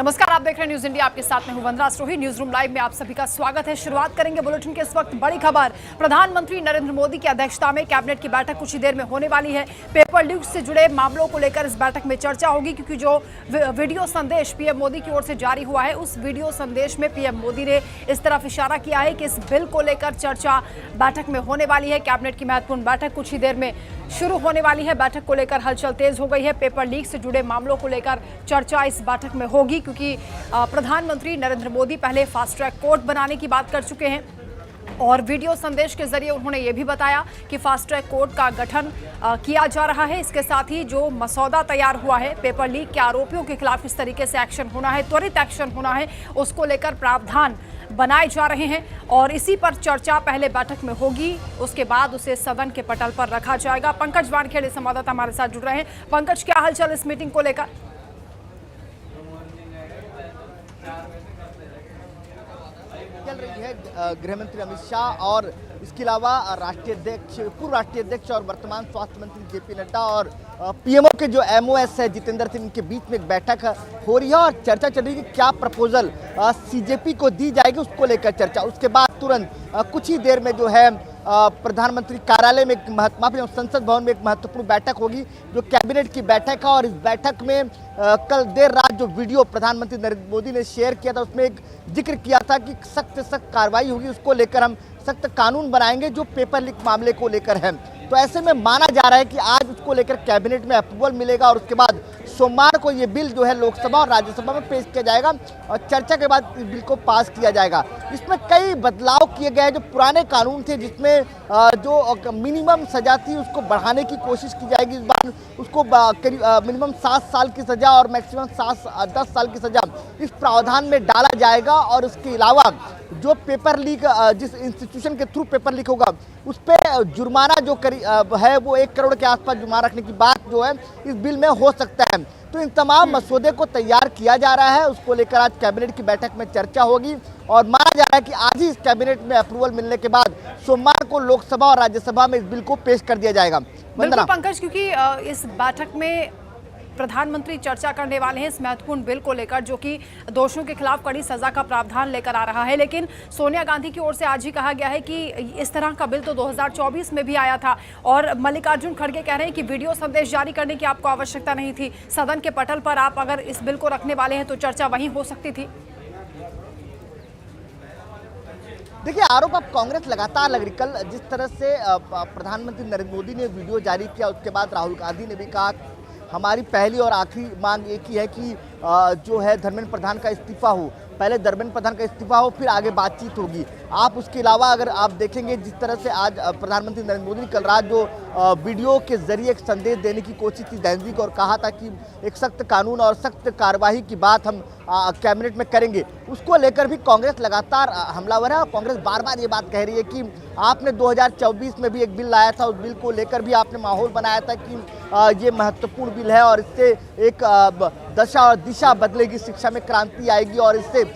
नमस्कार, आप देख रहे हैं न्यूज इंडिया। आपके साथ में हूं वंदना स्रोही। न्यूज रूम लाइव में आप सभी का स्वागत है। शुरुआत करेंगे बुलेटिन के इस वक्त बड़ी खबर। प्रधानमंत्री नरेंद्र मोदी की अध्यक्षता में कैबिनेट की बैठक कुछ ही देर में होने वाली है। पेपर लीक से जुड़े मामलों को लेकर इस बैठक में चर्चा होगी, क्योंकि जो वीडियो संदेश पीएम मोदी की ओर से जारी हुआ है, उस वीडियो संदेश में पीएम मोदी ने इस तरफ इशारा किया है कि इस बिल को लेकर चर्चा बैठक में होने वाली है। कैबिनेट की महत्वपूर्ण बैठक कुछ ही देर में शुरू होने वाली है। बैठक को लेकर हलचल तेज हो गई है। पेपर लीक से जुड़े मामलों को लेकर चर्चा इस बैठक में होगी, क्योंकि प्रधानमंत्री नरेंद्र मोदी पहले फास्ट ट्रैक कोर्ट बनाने की बात कर चुके हैं और वीडियो संदेश के जरिए उन्होंने ये भी बताया कि फास्ट ट्रैक कोर्ट का गठन किया जा रहा है। इसके साथ ही जो मसौदा तैयार हुआ है, पेपर लीक के आरोपियों के खिलाफ किस तरीके से एक्शन होना है, त्वरित एक्शन होना है, उसको लेकर प्रावधान बनाए जा रहे हैं और इसी पर चर्चा पहले बैठक में होगी, उसके बाद उसे सदन के पटल पर रखा जाएगा। पंकज वानखेड़े संवाददाता हमारे साथ जुड़ रहे हैं। पंकज, क्या हालचाल इस मीटिंग को लेकर? चल रही है गृह मंत्री अमित शाह और इसके अलावा राष्ट्रीय अध्यक्ष, पूर्व राष्ट्रीय अध्यक्ष और वर्तमान स्वास्थ्य मंत्री जेपी नड्डा और पीएमओ के जो एमओएस है जितेंद्र सिंह के बीच में एक बैठक हो रही है और चर्चा चल रही है कि क्या प्रपोजल सीजेपी को दी जाएगी, उसको लेकर चर्चा। उसके बाद तुरंत कुछ ही देर में जो है प्रधानमंत्री कार्यालय में संसद भवन में एक महत्वपूर्ण बैठक होगी, जो कैबिनेट की बैठक है। और इस बैठक में कल देर रात जो वीडियो प्रधानमंत्री नरेंद्र मोदी ने शेयर किया था, उसमें एक जिक्र किया था कि सख्त से सख्त कार्रवाई होगी, उसको लेकर हम सख्त कानून बनाएंगे जो पेपर लीक मामले को लेकर है। तो ऐसे में माना जा रहा है कि आज उसको लेकर कैबिनेट में अप्रूवल मिलेगा और उसके बाद सोमवार को ये बिल जो है लोकसभा और राज्यसभा में पेश किया जाएगा और चर्चा के बाद इस बिल को पास किया जाएगा। इसमें कई बदलाव किए गए हैं। जो पुराने कानून थे जिसमें जो मिनिमम सजा थी उसको बढ़ाने की कोशिश की जाएगी। इस बार उसको मिनिमम 7 साल की सजा और मैक्सिमम 10 साल की सजा इस प्रावधान में डाला जाएगा। और उसके अलावा जो पेपर लीक, जिस इंस्टीट्यूशन के थ्रू पेपर लीक होगा, उस पर जुर्माना जो है वो 1 करोड़ के आसपास जुर्माना रखने की बात जो है इस बिल में हो सकता है। तो इन तमाम मसौदे को तैयार किया जा रहा है, उसको लेकर आज कैबिनेट की बैठक में चर्चा होगी और माना जा रहा है कि आज ही इस कैबिनेट में अप्रूवल मिलने के बाद सोमवार को लोकसभा और राज्यसभा में इस बिल को पेश कर दिया जाएगा। बिल्कुल पंकज, क्योंकि इस बैठक में प्रधानमंत्री चर्चा करने वाले हैं इस महत्वपूर्ण बिल को लेकर, जो कि दोषियों के खिलाफ कड़ी सजा का प्रावधान लेकर आ रहा है। लेकिन सोनिया गांधी की ओर से आज ही कहा गया है कि इस तरह का बिल तो 2024 में भी आया था और मल्लिकार्जुन खड़गे कह रहे हैं कि वीडियो संदेश जारी करने की आपको आवश्यकता नहीं थी। सदन के पटल पर आप अगर इस बिल को रखने वाले हैं तो चर्चा वहीं हो सकती थी। देखिए, आरोप अब कांग्रेस लगातार लग रही। कल जिस तरह से प्रधानमंत्री नरेंद्र मोदी ने वीडियो जारी किया, उसके बाद राहुल गांधी ने भी कहा हमारी पहली और आखिरी मांग एक ही है कि जो है धर्मेंद्र प्रधान का इस्तीफा हो, पहले धर्मेंद्र प्रधान का इस्तीफा हो, फिर आगे बातचीत होगी। आप उसके अलावा अगर आप देखेंगे जिस तरह से आज प्रधानमंत्री नरेंद्र मोदी ने कल रात जो वीडियो के जरिए एक संदेश देने की कोशिश की दैनिक और कहा था कि एक सख्त कानून और सख्त कार्रवाई की बात हम कैबिनेट में करेंगे, उसको लेकर भी कांग्रेस लगातार हमलावर है। और कांग्रेस बार बार ये बात कह रही है कि आपने 2024 में भी एक बिल लाया था, उस बिल को लेकर भी आपने माहौल बनाया था कि ये महत्वपूर्ण बिल है और इससे एक दशा और दिशा बदलेगी, शिक्षा में क्रांति आएगी और इससे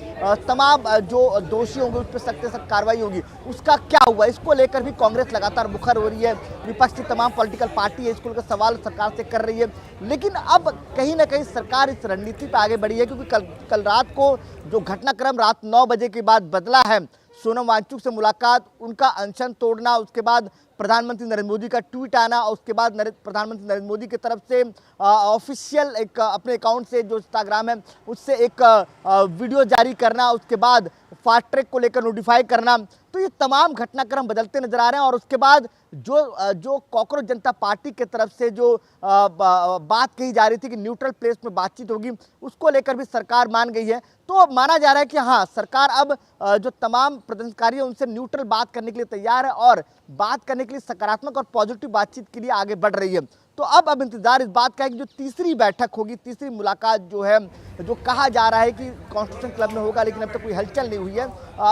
तमाम जो दोषी होंगे उस पर सख्त से सख्त कार्रवाई होगी। उसका क्या हुआ, इसको लेकर भी कांग्रेस लगातार मुखर हो रही है। विपक्ष की तमाम पॉलिटिकल पार्टी है, इसको लेकर सवाल सरकार से कर रही है। लेकिन अब कहीं ना कहीं सरकार इस रणनीति पर आगे बढ़ी है, क्योंकि कल रात को जो घटनाक्रम रात 9 बजे के बाद बदला है, सोनम वांगचुक से मुलाकात, उनका अनशन तोड़ना, उसके बाद प्रधानमंत्री नरेंद्र मोदी का ट्वीट आना, उसके बाद प्रधानमंत्री नरेंद्र मोदी की तरफ से ऑफिशियल एक अपने अकाउंट से जो इंस्टाग्राम है उससे एक वीडियो जारी करना, उसके बाद फास्ट ट्रैक को लेकर नोटिफाई करना। तो ये तमाम घटनाक्रम बदलते नजर आ रहे हैं। और उसके बाद जो कॉकरोच जनता पार्टी की तरफ से जो बात कही जा रही थी कि न्यूट्रल प्लेस में बातचीत होगी, उसको लेकर भी सरकार मान गई है। तो माना जा रहा है कि हाँ, सरकार अब जो तमाम प्रदर्शनकारी है उनसे न्यूट्रल बात करने के लिए तैयार है और बात करने के लिए सकारात्मक और पॉजिटिव बातचीत के लिए आगे बढ़ रही है। तो अब इंतजार इस बात का है कि जो तीसरी बैठक होगी, तीसरी मुलाकात जो है, जो कहा जा रहा है कि कॉन्स्टिट्यूशन क्लब में होगा, लेकिन अब तक कोई हलचल नहीं हुई है,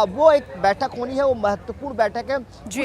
वो एक बैठक होनी है, वो महत्वपूर्ण बैठक है।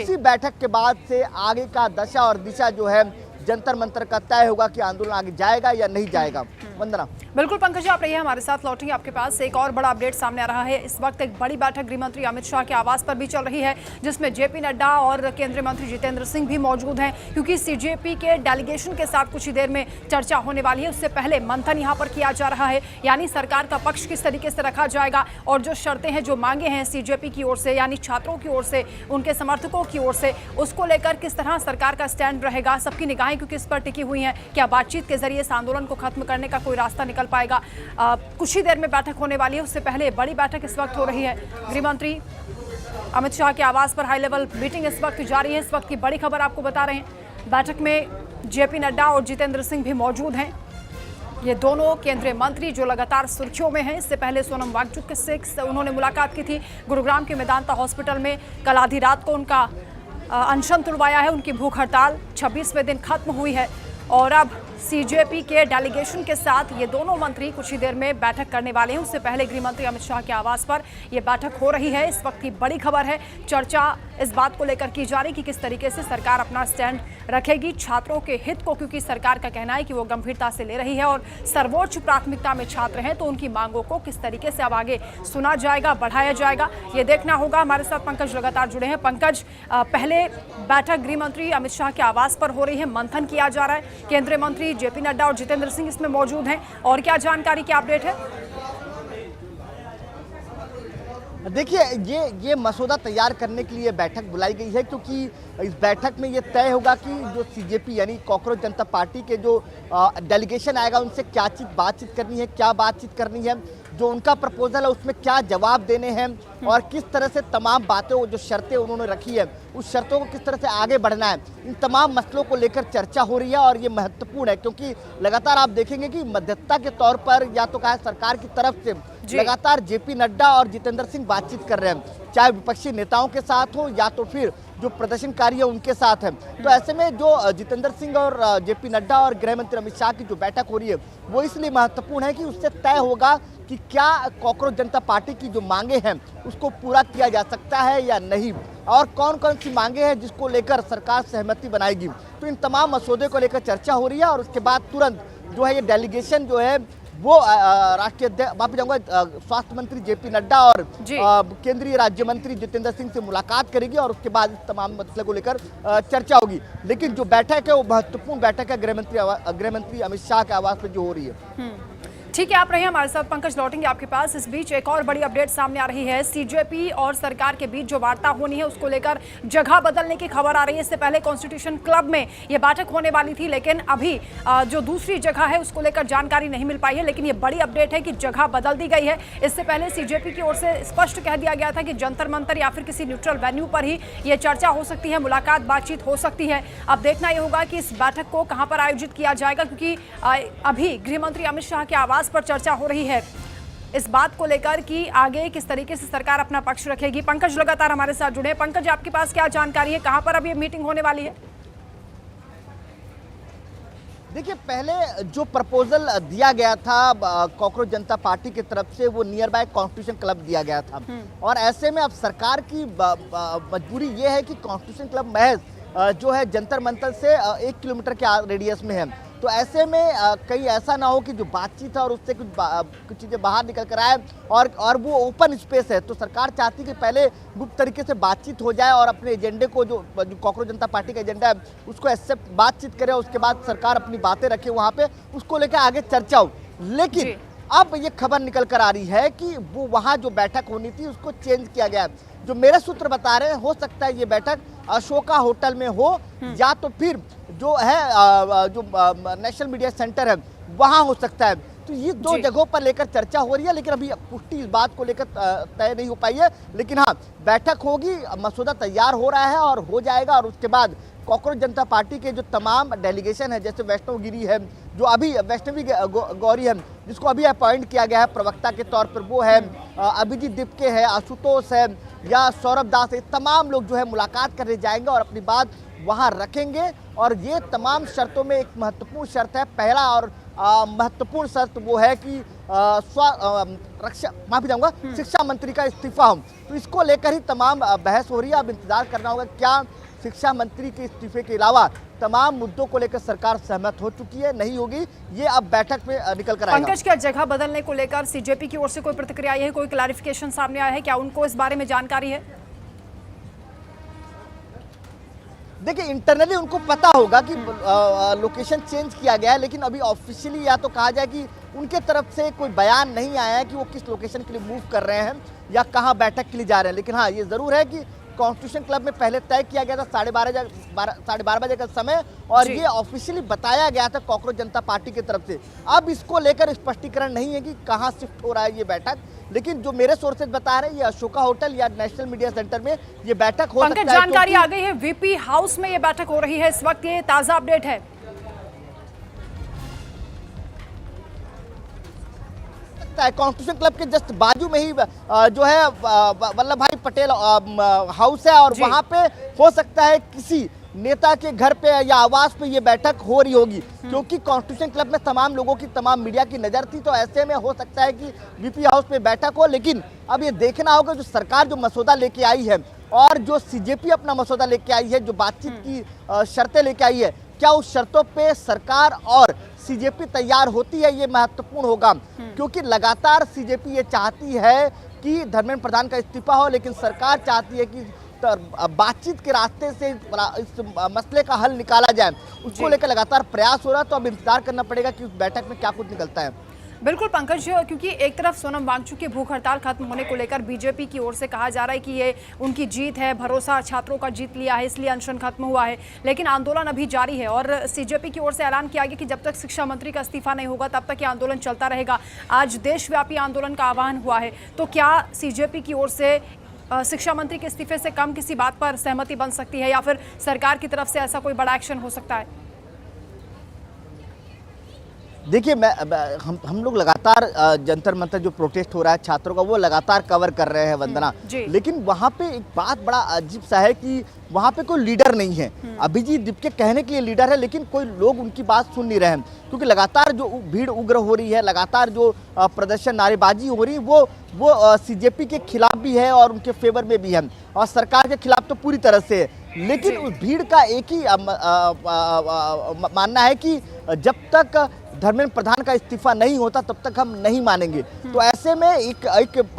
उसी बैठक के बाद से आगे का दशा और दिशा जो है जंतर मंतर का तय होगा कि आंदोलन आगे जाएगा या नहीं जाएगा। वंदना। बिल्कुल पंकज, आप रहिए हमारे साथ, लौटेंगे आपके पास। एक और बड़ा अपडेट सामने आ रहा है। इस वक्त एक बड़ी बैठक गृहमंत्री अमित शाह के आवास पर भी चल रही है, जिसमें जेपी नड्डा और केंद्रीय मंत्री जितेंद्र सिंह भी मौजूद हैं, क्योंकि सीजेपी के डेलीगेशन के साथ कुछ ही देर में चर्चा होने वाली है। उससे पहले मंथन यहाँ पर किया जा रहा है, यानी सरकार का पक्ष किस तरीके से रखा जाएगा और जो शर्तें हैं, जो मांगे हैं सीजेपी की ओर से, यानी छात्रों की ओर से, उनके समर्थकों की ओर से, उसको लेकर किस तरह सरकार का स्टैंड रहेगा। सबकी निगाहें क्योंकि इस पर टिकी हुई हैं। क्या बातचीत के जरिए इस आंदोलन को खत्म करने का कोई रास्ता निकल पाएगा? कुछ ही देर में बैठक होने वाली है। उससे पहले बड़ी बैठक इस वक्त हो रही है। गृहमंत्री अमित शाह के आवास पर हाई लेवल मीटिंग इस वक्त जारी है। इस वक्त की बड़ी खबर आपको बता रहे हैं। बैठक में जेपी नड्डा और जितेंद्र सिंह भी मौजूद हैं। ये दोनों केंद्रीय मंत्री जो लगातार सुर्खियों में हैं। इससे पहले सोनम वांगचुक से उन्होंने मुलाकात की थी गुरुग्राम के मेदांता हॉस्पिटल में। कल आधी रात को उनका अनशन तुड़वाया है। उनकी भूख हड़ताल 26वें दिन खत्म हुई है और अब सीजेपी के डेलीगेशन के साथ ये दोनों मंत्री कुछ ही देर में बैठक करने वाले हैं। उससे पहले गृह मंत्री अमित शाह के आवास पर यह बैठक हो रही है। इस वक्त की बड़ी खबर है। चर्चा इस बात को लेकर की जा रही कि किस तरीके से सरकार अपना स्टैंड रखेगी छात्रों के हित को, क्योंकि सरकार का कहना है कि वो गंभीरता से ले रही है और सर्वोच्च प्राथमिकता में छात्र हैं, तो उनकी मांगों को किस तरीके से अब आगे सुना जाएगा, बढ़ाया जाएगा, ये देखना होगा। हमारे साथ पंकज लगातार जुड़े हैं। पंकज, पहले बैठक गृह मंत्री अमित शाह के आवास पर हो रही है, मंथन किया जा रहा है। केंद्रीय मंत्री जेपी नड्डा और जितेंद्र सिंह इसमें मौजूद हैं, और क्या जानकारी, क्या अपडेट है? देखिए, ये मसौदा तैयार करने के लिए बैठक बुलाई गई है, क्योंकि इस बैठक में ये तय होगा कि जो सीजेपी यानी कॉकरोच जनता पार्टी के जो डेलीगेशन आएगा उनसे क्या बातचीत करनी है, क्या बातचीत करनी है, जो उनका प्रपोजल है उसमें क्या जवाब देने हैं और किस तरह से तमाम बातें, जो शर्तें उन्होंने रखी है उस शर्तों को किस तरह से आगे बढ़ना है। इन तमाम मसलों को लेकर चर्चा हो रही है और ये महत्वपूर्ण है, क्योंकि लगातार आप देखेंगे कि मध्यस्थता के तौर पर या तो कहा सरकार की तरफ से लगातार जेपी नड्डा और जितेंद्र सिंह बातचीत कर रहे हैं, चाहे विपक्षी नेताओं के साथ हो या तो फिर जो प्रदर्शनकारी है उनके साथ है। तो ऐसे में जो जितेंद्र सिंह और जेपी नड्डा और गृह मंत्री अमित शाह की जो बैठक हो रही है वो इसलिए महत्वपूर्ण है कि उससे तय होगा कि क्या कॉकरोच जनता पार्टी की जो मांगे हैं उसको पूरा किया जा सकता है या नहीं, और कौन कौन सी मांगे हैं जिसको लेकर सरकार सहमति बनाएगी। तो इन तमाम मसौदे को लेकर चर्चा हो रही है और उसके बाद तुरंत जो है ये डेलीगेशन जो है वो राष्ट्रीय अध्यक्ष, माफी चाहूंगा, स्वास्थ्य मंत्री जेपी नड्डा और केंद्रीय राज्य मंत्री जितेंद्र सिंह से मुलाकात करेगी और उसके बाद इस तमाम मसले को लेकर चर्चा होगी। लेकिन जो बैठक है वो महत्वपूर्ण बैठक है गृह मंत्री अमित शाह के आवास पर जो हो रही है। ठीक है, आप रहिए हमारे साथ। पंकज, लौटेंगे आपके पास। इस बीच एक और बड़ी अपडेट सामने आ रही है। सीजेपी और सरकार के बीच जो वार्ता होनी है उसको लेकर जगह बदलने की खबर आ रही है। इससे पहले कॉन्स्टिट्यूशन क्लब में ये बैठक होने वाली थी, लेकिन अभी जो दूसरी जगह है उसको लेकर जानकारी नहीं मिल पाई है। लेकिन ये बड़ी अपडेट है कि जगह बदल दी गई है। इससे पहले सीजेपी की ओर से स्पष्ट कह दिया गया था कि जंतर मंतर या फिर किसी न्यूट्रल वेन्यू पर ही ये चर्चा हो सकती है, मुलाकात, बातचीत हो सकती है। अब देखना ये होगा कि इस बैठक को कहां पर आयोजित किया जाएगा, क्योंकि अभी गृह मंत्री अमित शाह के आवास पर चर्चा हो रही है इस बात को लेकर कि आगे किस तरीके से सरकार अपना पक्ष रखेगी। पंकज लगातार हमारे साथ जुड़े हैं। पंकज, आपके पास क्या जानकारी है, कहां पर अब ये मीटिंग होने वाली है? देखिए, पहले जो प्रपोजल दिया गया था कॉकरोच जनता पार्टी की तरफ से वो नियर बाय कॉन्स्टिट्यूशन क्लब दिया गया था, और ऐसे में अब सरकार की मजबूरी ये है कि कॉन्स्टिट्यूशन क्लब महज जो है जंतर मंतर से 1 किलोमीटर के रेडियस में है। तो ऐसे में कहीं ऐसा ना हो कि जो बातचीत है और उससे कुछ चीज़ें बाहर निकल कर आए और वो ओपन स्पेस है। तो सरकार चाहती है कि पहले गुप्त तरीके से बातचीत हो जाए और अपने एजेंडे को, जो कॉकरोच जनता पार्टी का एजेंडा है उसको एक्सेप्ट, बातचीत करे, उसके बाद सरकार अपनी बातें रखे वहाँ पे, उसको लेकर आगे चर्चा हो। लेकिन अब ये खबर निकल कर आ रही है कि वो वहाँ जो बैठक होनी थी उसको चेंज किया गया। जो मेरे सूत्र बता रहे हैं, हो सकता है ये बैठक अशोका होटल में हो या तो फिर जो है जो नेशनल मीडिया सेंटर है वहाँ हो सकता है। तो ये दो जगहों पर लेकर चर्चा हो रही है, लेकिन अभी पुष्टि इस बात को लेकर तय नहीं हो पाई है। लेकिन हाँ, बैठक होगी, मसौदा तैयार हो रहा है और हो जाएगा, और उसके बाद कॉकरोच जनता पार्टी के जो तमाम डेलीगेशन है, जैसे वैष्णव गिरी है, जो अभी वैष्णवी गौरी है जिसको अभी अपॉइंट किया गया है प्रवक्ता के तौर पर, वो है अभिजीत दिपके है, आशुतोष है या सौरभ दास है, तमाम लोग जो है मुलाकात करने जाएंगे और अपनी बात वहाँ रखेंगे। और ये तमाम शर्तों में एक महत्वपूर्ण शर्त है, पहला और महत्वपूर्ण शर्त वो है कि शिक्षा मंत्री का इस्तीफा हो। तो इसको लेकर ही तमाम बहस हो रही है। अब इंतजार करना होगा क्या शिक्षा मंत्री के इस्तीफे के अलावा तमाम मुद्दों को लेकर सरकार सहमत हो चुकी है, नहीं होगी ये अब बैठक में निकल कर आएगा। पंकज, क्या जगह बदलने को लेकर सीजेपी की ओर से कोई प्रतिक्रिया आई है, कोई क्लैरिफिकेशन सामने आया है, क्या उनको इस बारे में जानकारी है? देखिए, इंटरनली उनको पता होगा कि लोकेशन चेंज किया गया है, लेकिन अभी ऑफिशियली या तो कहा जाए कि उनके तरफ से कोई बयान नहीं आया है कि वो किस लोकेशन के लिए मूव कर रहे हैं या कहां बैठक के लिए जा रहे हैं। लेकिन हाँ, ये ज़रूर है कि कॉन्स्टिट्यूशन क्लब में पहले तय किया गया था 12:30 बजे का समय, और ये ऑफिशियली बताया गया था कॉकरोच जनता पार्टी की तरफ से। अब इसको लेकर स्पष्टीकरण नहीं है कि कहाँ शिफ्ट हो रहा है ये बैठक, लेकिन जो मेरे सोर्सेज बता रहे हैं ये अशोका होटल या नेशनल मीडिया सेंटर में ये बैठक हो सकता है। जानकारी आ गई है, वीपी हाउस में ये बैठक हो रही है इस वक्त, ये ताजा अपडेट है। कॉन्स्टिट्यूशन क्लब के जस्ट बाजू में ही जो है वल्लभ भाई पटेल हाउस है, और वहां पे हो सकता है किसी नेता के घर पे या आवास पे ये बैठक हो रही होगी, क्योंकि कॉन्स्टिट्यूशन क्लब में तमाम लोगों की, तमाम मीडिया की नजर थी। तो ऐसे में हो सकता है कि वीपी हाउस पे बैठक हो, लेकिन अब ये देखना होगा जो सरकार जो मसौदा लेके आई है और जो सीजेपी अपना मसौदा लेके आई है, जो बातचीत की शर्तें लेके आई है, क्या उस शर्तों पे सरकार और सीजेपी तैयार होती है, ये महत्वपूर्ण होगा। क्योंकि लगातार सीजेपी ये चाहती है कि धर्मेंद्र प्रधान का इस्तीफा हो, लेकिन सरकार चाहती है कि बातचीत के रास्ते से इस मसले का हल निकाला जाए। उसको लेकर लगातार प्रयास हो रहा है, तो अब इंतजार करना पड़ेगा कि उस बैठक में क्या कुछ निकलता है। बिल्कुल पंकज, क्योंकि एक तरफ सोनम वांगचुक की भूख हड़ताल खत्म होने को लेकर बीजेपी की ओर से कहा जा रहा है कि ये उनकी जीत है, भरोसा छात्रों का जीत लिया है, इसलिए अनशन खत्म हुआ है, लेकिन आंदोलन अभी जारी है। और सीजेपी की ओर से ऐलान किया गया कि जब तक शिक्षा मंत्री का इस्तीफा नहीं होगा तब तक ये आंदोलन चलता रहेगा। आज देशव्यापी आंदोलन का आह्वान हुआ है, तो क्या सीजेपी की ओर से शिक्षा मंत्री के इस्तीफे से कम किसी बात पर सहमति बन सकती है, या फिर सरकार की तरफ से ऐसा कोई बड़ा एक्शन हो सकता है? देखिए, हम लोग लगातार जंतर मंतर जो प्रोटेस्ट हो रहा है छात्रों का, वो लगातार कवर कर रहे हैं वंदना, लेकिन वहाँ पे एक बात बड़ा अजीब सा है कि वहाँ पे कोई लीडर नहीं है। अभिजीत दीपके कहने के लिए लीडर है, लेकिन कोई लोग उनकी बात सुन नहीं रहे हैं, क्योंकि लगातार जो भीड़ उग्र हो रही है, लगातार जो प्रदर्शन नारेबाजी हो रही है, वो सीजेपी के खिलाफ भी है और उनके फेवर में भी है, और सरकार के खिलाफ तो पूरी तरह से है। लेकिन उस भीड़ का एक ही मानना है कि जब तक धर्मेंद्र प्रधान का इस्तीफा नहीं होता तब तक हम नहीं मानेंगे। तो ऐसे में एक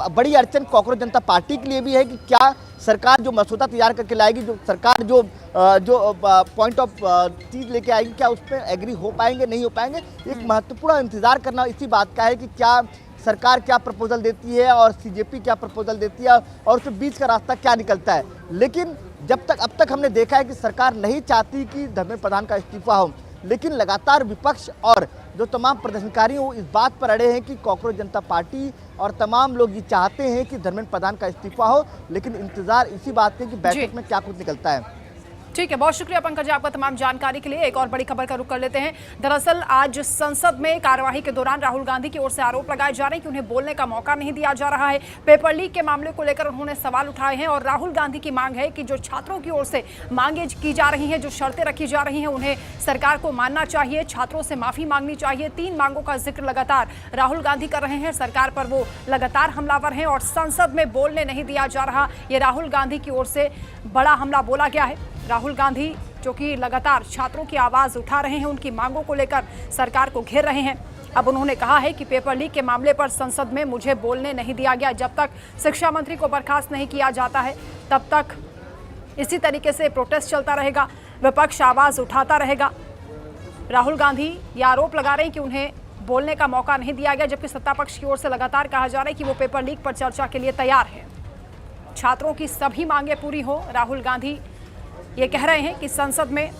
बड़ी अड़चन कॉकरोच जनता पार्टी के लिए भी है कि क्या सरकार जो मसौदा तैयार करके लाएगी, जो सरकार जो पॉइंट ऑफ चीज़ लेके आएगी, क्या उस पर एग्री हो पाएंगे, नहीं हो पाएंगे। एक महत्वपूर्ण इंतजार करना इसी बात का है कि क्या सरकार क्या प्रपोजल देती है और सीजेपी क्या प्रपोजल देती है, और उसके बीच का रास्ता क्या निकलता है। लेकिन अब तक हमने देखा है कि सरकार नहीं चाहती कि धर्मेंद्र प्रधान का इस्तीफा हो, लेकिन लगातार विपक्ष और जो तमाम प्रदर्शनकारी वो इस बात पर अड़े हैं कि कॉकरोच जनता पार्टी और तमाम लोग ये चाहते हैं कि धर्मेंद्र प्रधान का इस्तीफा हो, लेकिन इंतजार इसी बात के कि बैठक में क्या कुछ निकलता है। ठीक है, बहुत शुक्रिया पंकज आपका तमाम जानकारी के लिए। एक और बड़ी खबर का रुख कर लेते हैं। दरअसल आज संसद में कार्यवाही के दौरान राहुल गांधी की ओर से आरोप लगाए जा रहे हैं कि उन्हें बोलने का मौका नहीं दिया जा रहा है। पेपर लीक के मामले को लेकर उन्होंने सवाल उठाए हैं, और राहुल गांधी की मांग है कि जो छात्रों की ओर से मांगे की जा रही हैं, जो शर्तें रखी जा रही हैं, उन्हें सरकार को मानना चाहिए, छात्रों से माफी मांगनी चाहिए। 3 मांगों का जिक्र लगातार राहुल गांधी कर रहे हैं, सरकार पर वो लगातार हमलावर हैं, और संसद में बोलने नहीं दिया जा रहा। ये राहुल गांधी की ओर से बड़ा हमला बोला गया है। राहुल गांधी जो कि लगातार छात्रों की आवाज उठा रहे हैं, उनकी मांगों को लेकर सरकार को घेर रहे हैं। अब उन्होंने कहा है कि पेपर लीक के मामले पर संसद में मुझे बोलने नहीं दिया गया। जब तक शिक्षा मंत्री को बर्खास्त नहीं किया जाता है तब तक इसी तरीके से प्रोटेस्ट चलता रहेगा, विपक्ष आवाज उठाता रहेगा। राहुल गांधी ये आरोप लगा रहे हैं कि उन्हें बोलने का मौका नहीं दिया गया, जबकि सत्ता पक्ष की ओर से लगातार कहा जा रहा है कि वो पेपर लीक पर चर्चा के लिए तैयार है। छात्रों की सभी मांगे पूरी हो, राहुल गांधी ये कह रहे हैं कि संसद में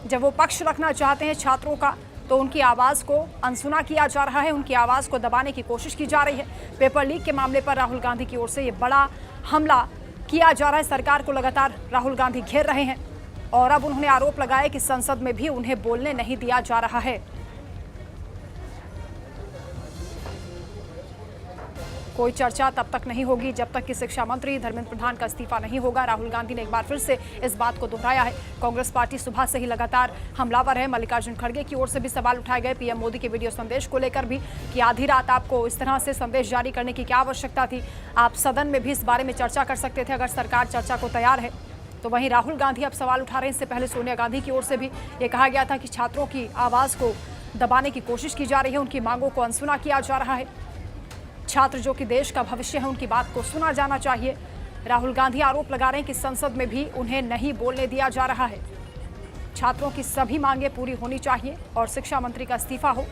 जब वो पक्ष रखना चाहते हैं छात्रों का, तो उनकी आवाज़ को अनसुना किया जा रहा है, उनकी आवाज़ को दबाने की कोशिश की जा रही है। पेपर लीक के मामले पर राहुल गांधी की ओर से ये बड़ा हमला किया जा रहा है। सरकार को लगातार राहुल गांधी घेर रहे हैं, और अब उन्होंने आरोप लगाया कि संसद में भी उन्हें बोलने नहीं दिया जा रहा है। कोई चर्चा तब तक नहीं होगी जब तक कि शिक्षा मंत्री धर्मेंद्र प्रधान का इस्तीफा नहीं होगा। राहुल गांधी ने एक बार फिर से इस बात को दोहराया है। कांग्रेस पार्टी सुबह से ही लगातार हमलावर है। मल्लिकार्जुन खड़गे की ओर से भी सवाल उठाए गए पीएम मोदी के वीडियो संदेश को लेकर भी, कि आधी रात आपको इस तरह से संदेश जारी करने की क्या आवश्यकता थी। आप सदन में भी इस बारे में चर्चा कर सकते थे अगर सरकार चर्चा को तैयार है। तो वहीं राहुल गांधी अब सवाल उठा रहे हैं। इससे पहले सोनिया गांधी की ओर से भी ये कहा गया था कि छात्रों की आवाज को दबाने की कोशिश की जा रही है, उनकी मांगों को अनसुना किया जा रहा है। छात्र जो कि देश का भविष्य है, उनकी बात को सुना जाना चाहिए। राहुल गांधी आरोप लगा रहे हैं कि संसद में भी उन्हें नहीं बोलने दिया जा रहा है। छात्रों की सभी मांगें पूरी होनी चाहिए और शिक्षा मंत्री का इस्तीफा हो।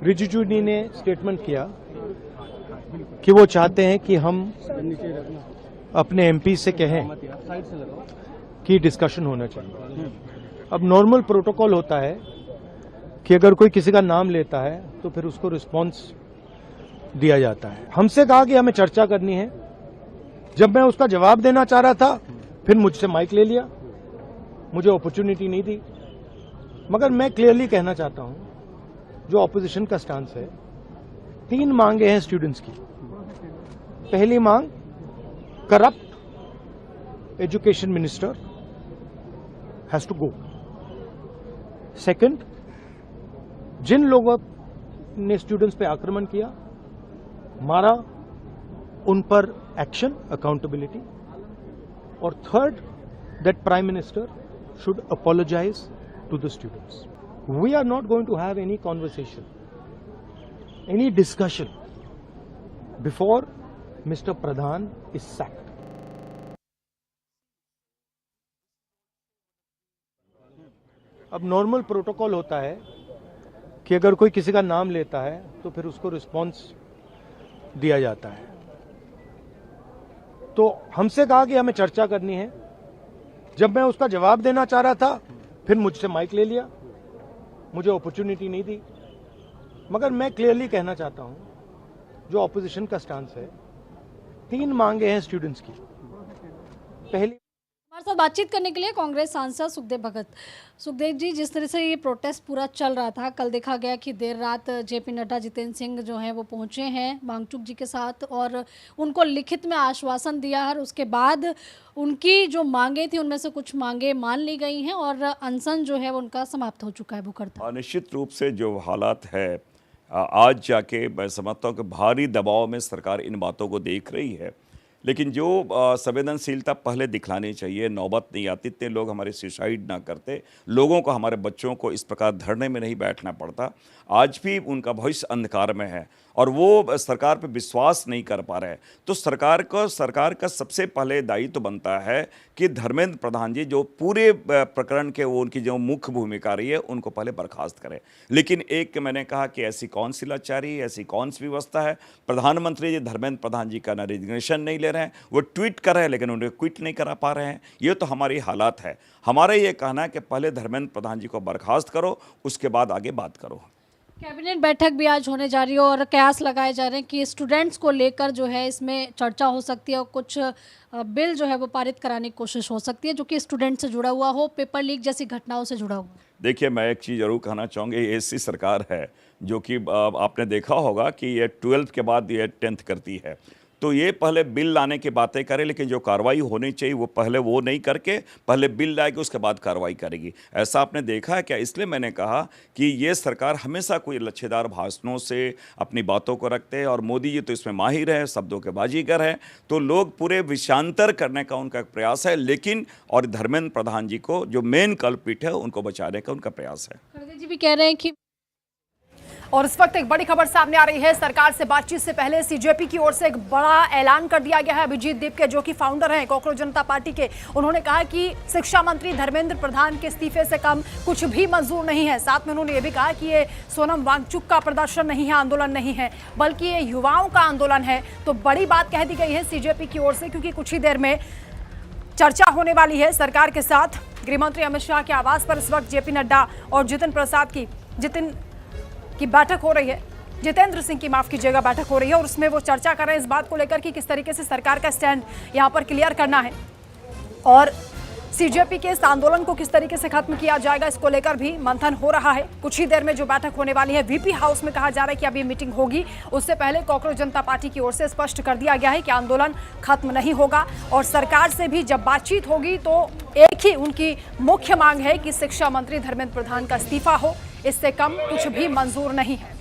रिजिजू जी ने स्टेटमेंट किया कि वो चाहते हैं कि हम अपने एमपी से कहें कि डिस्कशन होना चाहिए। अब नॉर्मल प्रोटोकॉल होता है कि अगर कोई किसी का नाम लेता है तो फिर उसको रिस्पांस दिया जाता है। हमसे कहा कि हमें चर्चा करनी है। जब मैं उसका जवाब देना चाह रहा था, फिर मुझसे माइक ले लिया, मुझे अपॉर्चुनिटी नहीं दी। मगर मैं क्लियरली कहना चाहता हूं, जो ऑपोजिशन का स्टांस है, 3 मांगे हैं स्टूडेंट्स की। पहली मांग, corrupt education minister has to go. Second, जिन लोगों ने स्टूडेंट्स पे आक्रमण किया, मारा, उन पर एक्शन, अकाउंटेबिलिटी। और third, that prime minister should apologise to the students. We are not going to have any conversation, any discussion before Mr. Pradhan is sacked. अब नॉर्मल प्रोटोकॉल होता है कि अगर कोई किसी का नाम लेता है तो फिर उसको रिस्पांस दिया जाता है। तो हमसे कहा कि हमें चर्चा करनी है। जब मैं उसका जवाब देना चाह रहा था, फिर मुझसे माइक ले लिया, मुझे अपॉर्चुनिटी नहीं दी। मगर मैं क्लियरली कहना चाहता हूं, जो ऑपोजिशन का स्टांस है, 3 मांगे हैं स्टूडेंट्स की। पहली, हमारे साथ बातचीत करने के लिए कांग्रेस सांसद सुखदेव भगत। सुखदेव जी, जिस तरह से ये प्रोटेस्ट पूरा चल रहा था, कल देखा गया कि देर रात जेपी नड्डा, जितेंद्र सिंह जो हैं वो पहुंचे हैं वांगचुक जी के साथ और उनको लिखित में आश्वासन दिया है। उसके बाद उनकी जो मांगे थी उनमें से कुछ मांगे मान ली गई हैं और अनशन जो है वो उनका समाप्त हो चुका है। भुखरता निश्चित रूप से जो हालात है, आज जाके मैं समझता हूँ कि भारी दबाव में सरकार इन बातों को देख रही है। लेकिन जो संवेदनशीलता पहले दिखलानी चाहिए, नौबत नहीं आती, इतने लोग हमारे सुसाइड ना करते, लोगों को, हमारे बच्चों को इस प्रकार धरने में नहीं बैठना पड़ता। आज भी उनका भविष्य अंधकार में है और वो सरकार पे विश्वास नहीं कर पा रहे। तो सरकार का सबसे पहले दायित्व बनता है कि धर्मेंद्र प्रधान जी, जो पूरे प्रकरण के वो उनकी जो मुख्य भूमिका रही है, उनको पहले बर्खास्त करें। लेकिन एक मैंने कहा कि ऐसी कौन सी लाचारी, ऐसी कौन सी व्यवस्था है? प्रधानमंत्री जी धर्मेंद्र प्रधान जी का ना रेजिग्नेशन नहीं ले रहे हैं, वो ट्वीट कर रहे हैं लेकिन उन्हें क्विट नहीं करा पा रहे हैं। ये तो हमारी हालात है। हमारा ये कहना है कि पहले धर्मेंद्र प्रधान जी को बर्खास्त करो, उसके बाद आगे बात करो। कैबिनेट बैठक भी आज होने जा रही है और कयास लगाए जा रहे हैं कि स्टूडेंट्स को लेकर जो है इसमें चर्चा हो सकती है और कुछ बिल जो है वो पारित कराने की कोशिश हो सकती है जो कि स्टूडेंट से जुड़ा हुआ हो, पेपर लीक जैसी घटनाओं से जुड़ा हुआ। देखिए, मैं एक चीज़ जरूर कहना चाहूँगी, ये ऐसी सरकार है जो कि आपने देखा होगा कि ये 12th के बाद ये 10th करती है। तो ये पहले बिल लाने की बातें करे, लेकिन जो कार्रवाई होनी चाहिए वो पहले वो नहीं करके पहले बिल लाएगी, उसके बाद कार्रवाई करेगी। ऐसा आपने देखा है क्या? इसलिए मैंने कहा कि ये सरकार हमेशा कोई लच्छेदार भाषणों से अपनी बातों को रखते हैं और मोदी जी तो इसमें माहिर है, शब्दों के बाजीगर हैं। तो लोग पूरे विषयांतर करने का उनका प्रयास है, लेकिन और धर्मेंद्र प्रधान जी को जो मेन कल्प्रिट है उनको बचाने का उनका प्रयास है। खड़गे जी भी कह रहे हैं कि और इस वक्त एक बड़ी खबर सामने आ रही है। सरकार से बातचीत से पहले सीजेपी की ओर से एक बड़ा ऐलान कर दिया गया है। अभिजीत दीपके, जो कि फाउंडर हैं कॉकरोच जनता पार्टी के, उन्होंने कहा कि शिक्षा मंत्री धर्मेंद्र प्रधान के इस्तीफे से कम कुछ भी मंजूर नहीं है। साथ में उन्होंने ये भी कहा कि ये सोनम वांगचुक का प्रदर्शन नहीं है, आंदोलन नहीं है, बल्कि ये युवाओं का आंदोलन है। तो बड़ी बात कह दी गई है सीजेपी की ओर से, क्योंकि कुछ ही देर में चर्चा होने वाली है सरकार के साथ। गृहमंत्री अमित शाह के आवास पर इस वक्त जेपी नड्डा और जितेंद्र की बैठक हो रही है, जितेंद्र सिंह की, माफ कीजिएगा, बैठक हो रही है और उसमें वो चर्चा कर रहे हैं इस बात को लेकर कि किस तरीके से सरकार का स्टैंड यहाँ पर क्लियर करना है और सीजेपी के इस आंदोलन को किस तरीके से खत्म किया जाएगा, इसको लेकर भी मंथन हो रहा है। कुछ ही देर में जो बैठक होने वाली है वीपी हाउस में, कहा जा रहा है कि अभी मीटिंग होगी। उससे पहले कॉकरोच जनता पार्टी की ओर से स्पष्ट कर दिया गया है कि आंदोलन खत्म नहीं होगा और सरकार से भी जब बातचीत होगी तो एक ही उनकी मुख्य मांग है कि शिक्षा मंत्री धर्मेंद्र प्रधान का इस्तीफा हो, इससे कम कुछ भी मंजूर नहीं है।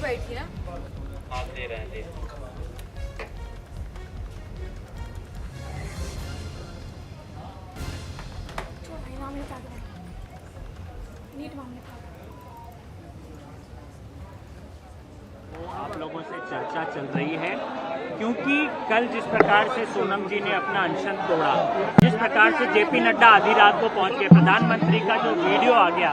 बैठिए। आप दे रहे हैं। आप लोगों से चर्चा चल रही है क्योंकि कल जिस प्रकार से सोनम जी ने अपना अनशन तोड़ा, जिस प्रकार से जेपी नड्डा आधी रात को पहुंच के प्रधानमंत्री का जो वीडियो आ गया,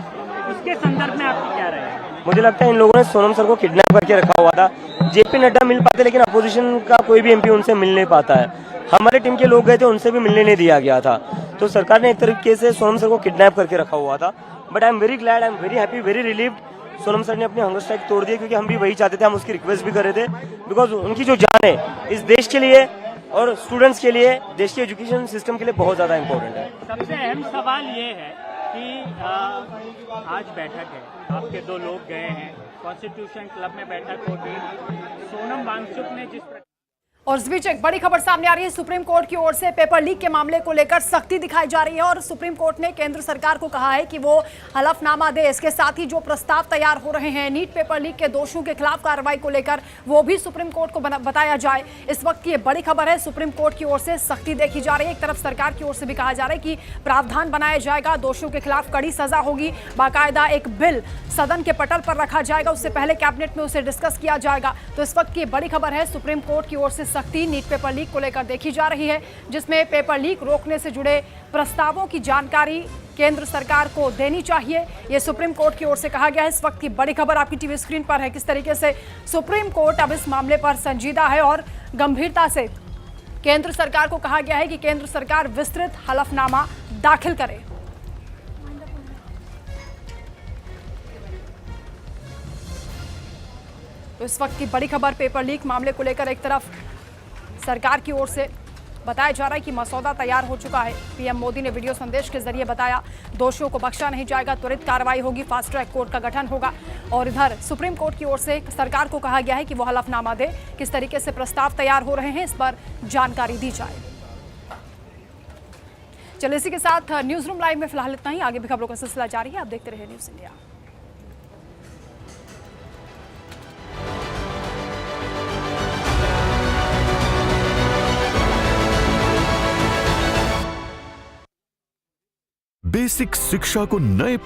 उसके संदर्भ में आपकी क्या राय है? मुझे लगता है इन लोगों ने सोनम सर को किडनैप करके रखा हुआ था। जेपी नड्डा मिल पाते लेकिन अपोजिशन का कोई भी एमपी उनसे मिल नहीं पाता है। हमारे टीम के लोग गए थे, उनसे भी मिलने नहीं दिया गया था। तो सरकार ने एक तरीके से सोनम सर को किडनैप करके रखा हुआ था। But I am very glad, I am very happy, very relieved. Sonam sir ने अपनी हंगर स्ट्राइक तोड़ दी क्योंकि हम भी वही चाहते थे, हम उसकी रिक्वेस्ट भी कर रहे थे। बिकॉज उनकी जो जान है इस देश के लिए और स्टूडेंट्स के लिए, देश के एजुकेशन सिस्टम के लिए बहुत ज्यादा इंपॉर्टेंट है। सबसे अहम सवाल ये है कि आज बैठक है, आपके दो लोग गए हैं, कॉन्स्टिट्यूशन क्लब में बैठक होगी, सोनम वांगचुक ने जिस और इस बीच एक बड़ी खबर सामने आ रही है। सुप्रीम कोर्ट की ओर से पेपर लीक के मामले को लेकर सख्ती दिखाई जा रही है और सुप्रीम कोर्ट ने केंद्र सरकार को कहा है कि वो हलफनामा दे। इसके साथ ही जो प्रस्ताव तैयार हो रहे हैं नीट पेपर लीक के दोषियों के खिलाफ कार्रवाई को लेकर, वो भी सुप्रीम कोर्ट को बताया जाए। इस वक्त की ये बड़ी खबर है, सुप्रीम कोर्ट की ओर से सख्ती देखी जा रही है। एक तरफ सरकार की ओर से भी कहा जा रहा है कि प्रावधान बनाया जाएगा, दोषियों के खिलाफ कड़ी सजा होगी, बाकायदा एक बिल सदन के पटल पर रखा जाएगा, उससे पहले कैबिनेट में उसे डिस्कस किया जाएगा। तो इस वक्त की बड़ी खबर है, सुप्रीम कोर्ट की ओर से सख्ती नीट पेपर लीक को लेकर देखी जा रही है, जिसमें पेपर लीक रोकने से जुड़े प्रस्तावों की जानकारी केंद्र सरकार को देनी चाहिए। यह सुप्रीम कोर्ट की ओर से कहा गया है। इस वक्त की बड़ी खबर आपकी टीवी स्क्रीन पर है, किस तरीके से सुप्रीम कोर्ट अब इस मामले पर संजीदा है और गंभीरता से केंद्र सरकार को कहा गया है कि केंद्र सरकार विस्तृत हलफनामा दाखिल करे। तो इस वक्त की बड़ी खबर पेपर लीक मामले को लेकर, एक तरफ सरकार की ओर से बताया जा रहा है कि मसौदा तैयार हो चुका है। पीएम मोदी ने वीडियो संदेश के जरिए बताया, दोषियों को बख्शा नहीं जाएगा, त्वरित कार्रवाई होगी, फास्ट ट्रैक कोर्ट का गठन होगा। और इधर सुप्रीम कोर्ट की ओर से सरकार को कहा गया है कि वो हलफनामा दे, किस तरीके से प्रस्ताव तैयार हो रहे हैं इस पर जानकारी दी जाए। चलिए इसी के साथ न्यूज रूम लाइव में फिलहाल इतना ही। आगे भी खबरों का सिलसिला जारी है, आप देखते रहिए न्यूज इंडिया। बेसिक शिक्षा को नए